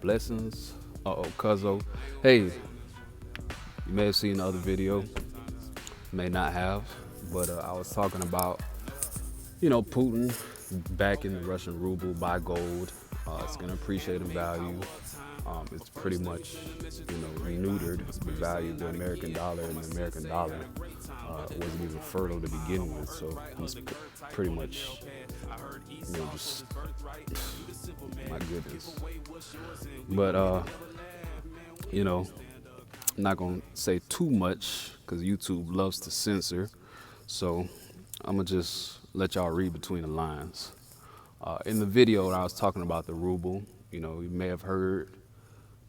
Blessings. Cuzzo. Hey, you may have seen the other video, may not have, but I was talking about, Putin backing the Russian ruble by gold. It's going to appreciate in value. It's pretty much, neutered the value of the American dollar, and the American dollar wasn't even fertile to begin with. So he's pretty much, just my goodness. But I'm not gonna say too much because YouTube loves to censor. So I'm gonna just let y'all read between the lines. In the video, I was talking about the ruble. You may have heard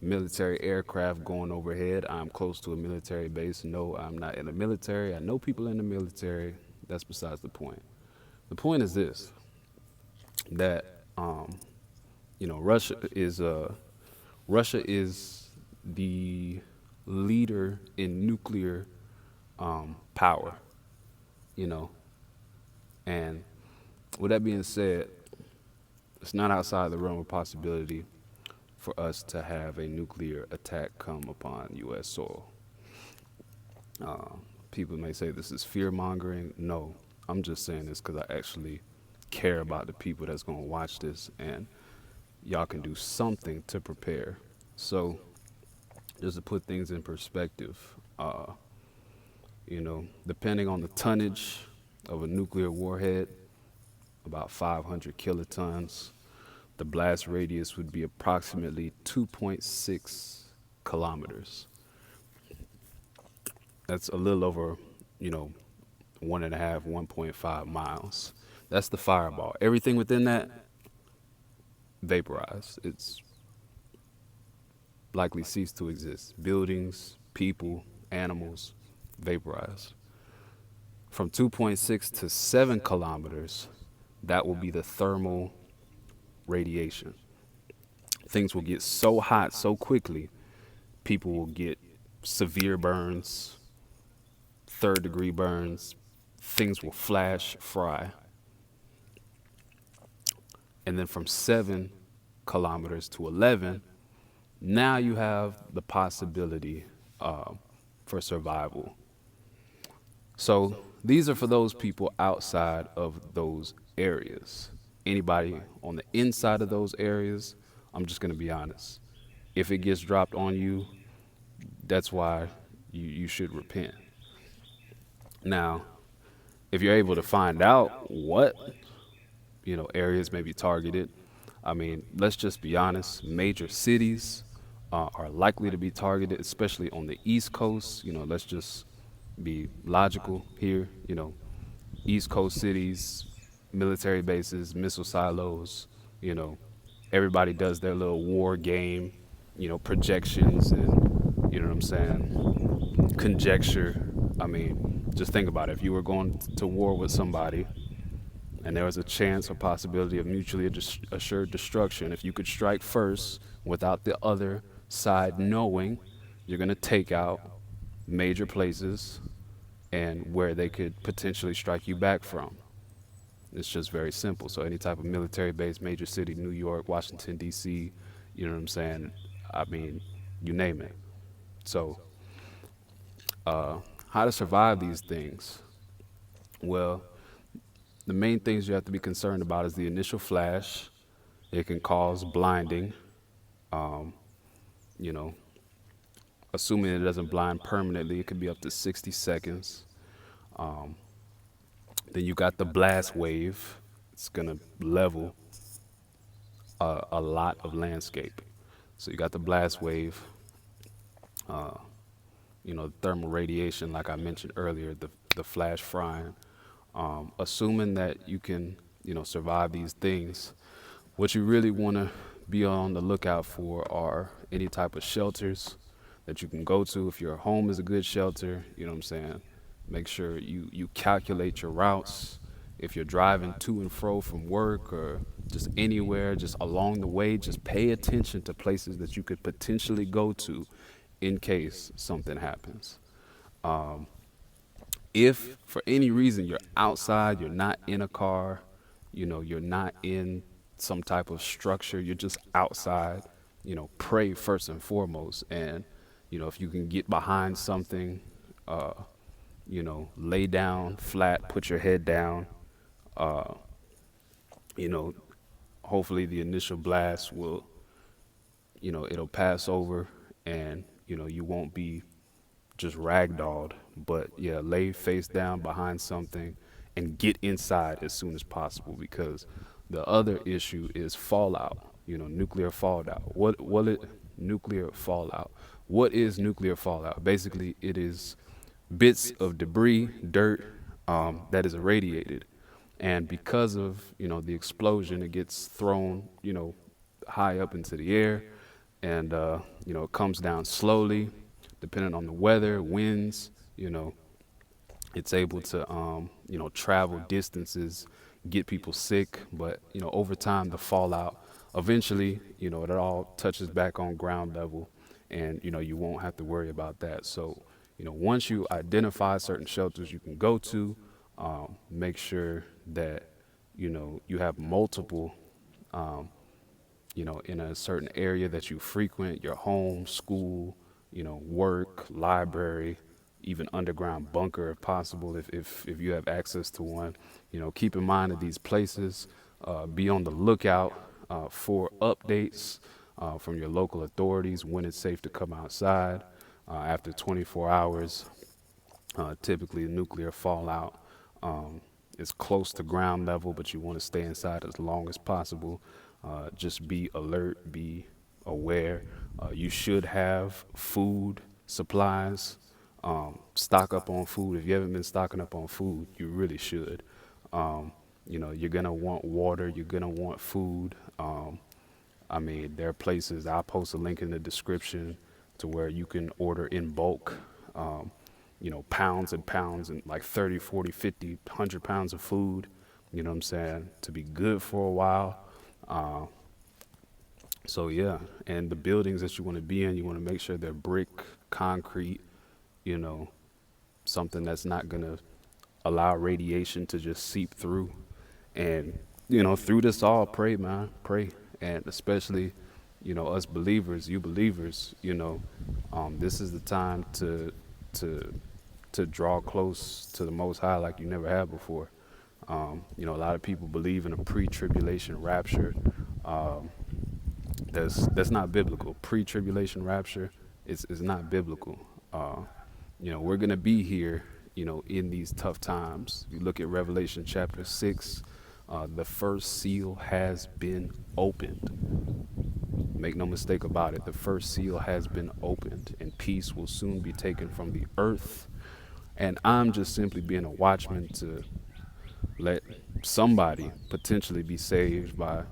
military aircraft going overhead. I'm close to a military base. No, I'm not in the military. I know people in the military. That's besides the point. The point is this: that Russia is the leader in nuclear power. And with that being said, it's not outside the realm of possibility for us to have a nuclear attack come upon U.S. soil. People may say this is fear-mongering. No, I'm just saying this because I actually care about the people that's going to watch this, and y'all can do something to prepare. So just to put things in perspective, depending on the tonnage of a nuclear warhead, about 500 kilotons, the blast radius would be approximately 2.6 kilometers. That's a little over, 1.5 miles. That's the fireball. Everything within that, vaporized. It's likely ceased to exist. Buildings, people, animals, vaporized. From 2.6 to 7 kilometers, that will be the thermal radiation. Things will get so hot so quickly, people will get severe burns, third-degree burns. Things will flash, fry. And then from 7 kilometers to 11, now you have the possibility for survival. So these are for those people outside of those areas. Anybody on the inside of those areas, I'm just going to be honest. If it gets dropped on you, that's why you should repent. Now, if you're able to find out what, areas may be targeted, let's just be honest. Major cities are likely to be targeted, especially on the East Coast. Let's just be logical here. East Coast cities, military bases, missile silos, everybody does their little war game, projections and, conjecture. Just think about it. If you were going to war with somebody and there was a chance or possibility of mutually assured destruction, if you could strike first without the other side knowing, you're going to take out major places and where they could potentially strike you back from. It's just very simple. So any type of military base, major city, New York, Washington, D.C., you name it. So how to survive these things? Well, the main things you have to be concerned about is the initial flash. It can cause blinding. Assuming it doesn't blind permanently, it could be up to 60 seconds. Then you got the blast wave. It's going to level a lot of landscape. So you got the blast wave, thermal radiation, like I mentioned earlier, the flash frying. Assuming that you can, survive these things, what you really want to be on the lookout for are any type of shelters that you can go to. If your home is a good shelter, make sure you calculate your routes. If you're driving to and fro from work or just anywhere, just along the way, just pay attention to places that you could potentially go to in case something happens. If for any reason you're outside, you're not in a car, you're not in some type of structure, you're just outside, pray first and foremost. And, if you can get behind something, uh, lay down flat, put your head down, uh, you know, hopefully the initial blast will, it'll pass over, and, you won't be just ragdolled. But yeah, lay face down behind something and get inside as soon as possible, because the other issue is fallout, nuclear fallout. Nuclear fallout. What is nuclear fallout? Basically, it is bits of debris, dirt, that is irradiated. And because of, the explosion, it gets thrown, high up into the air, and, it comes down slowly, depending on the weather, winds, it's able to, travel distances, get people sick. But, over time, the fallout, eventually, it all touches back on ground level, and, you won't have to worry about that. So, once you identify certain shelters you can go to, make sure that, you have multiple, in a certain area that you frequent, your home, school, work, library, even underground bunker if possible, if you have access to one. Keep in mind that these places, be on the lookout for updates from your local authorities when it's safe to come outside. After 24 hours, typically nuclear fallout is close to ground level, but you want to stay inside as long as possible. Just be alert, be aware. You should have food supplies. Stock up on food. If you haven't been stocking up on food, you really should. You're going to want water. You're going to want food. There are places, I'll post a link in the description to where you can order in bulk, pounds and pounds, and like 30, 40, 50, 100 pounds of food, to be good for a while. So yeah, and the buildings that you want to be in, you want to make sure they're brick, concrete, something that's not going to allow radiation to just seep through. And, through this all, pray, man, pray. And especially, us believers, you believers, this is the time to draw close to the Most High like you never have before. A lot of people believe in a pre-tribulation rapture. That's not biblical. Pre-tribulation rapture is not biblical. We're gonna be here, in these tough times. You look at Revelation chapter 6. The first seal has been opened. Make no mistake about it. The first seal has been opened, and peace will soon be taken from the earth. And I'm just simply being a watchman to let somebody potentially be saved by,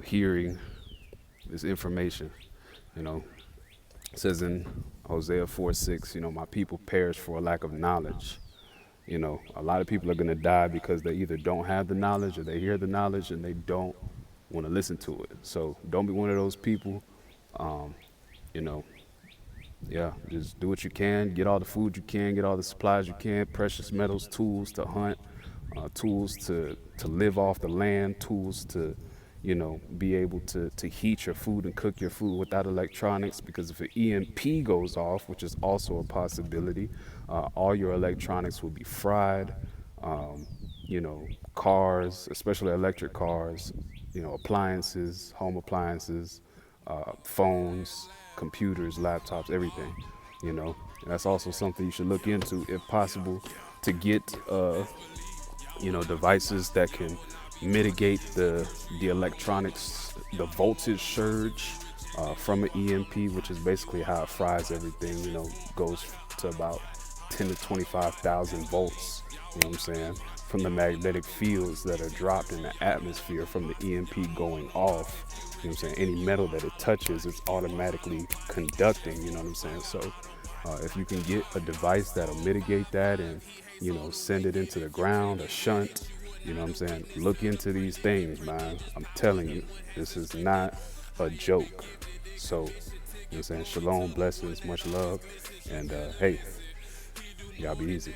hearing this information. It says in Hosea 4:6, my people perish for a lack of knowledge. A lot of people are going to die because they either don't have the knowledge, or they hear the knowledge and they don't want to listen to it. So don't be one of those people. Yeah, just do what you can, get all the food you can, get all the supplies you can, precious metals, tools to hunt, tools to live off the land, tools to, be able to heat your food and cook your food without electronics, because if an EMP goes off, which is also a possibility, all your electronics will be fried. Cars, especially electric cars, appliances, home appliances, phones, computers, laptops, everything, And that's also something you should look into, if possible, to get, devices that can mitigate the electronics, the voltage surge from an EMP, which is basically how it fries everything, goes to about 10 to 25,000 volts, from the magnetic fields that are dropped in the atmosphere from the EMP going off. Any metal that it touches, it's automatically conducting, So if you can get a device that'll mitigate that and, send it into the ground, a shunt, look into these things, man. I'm telling you, this is not a joke. So, shalom, blessings, much love, and hey, y'all be easy.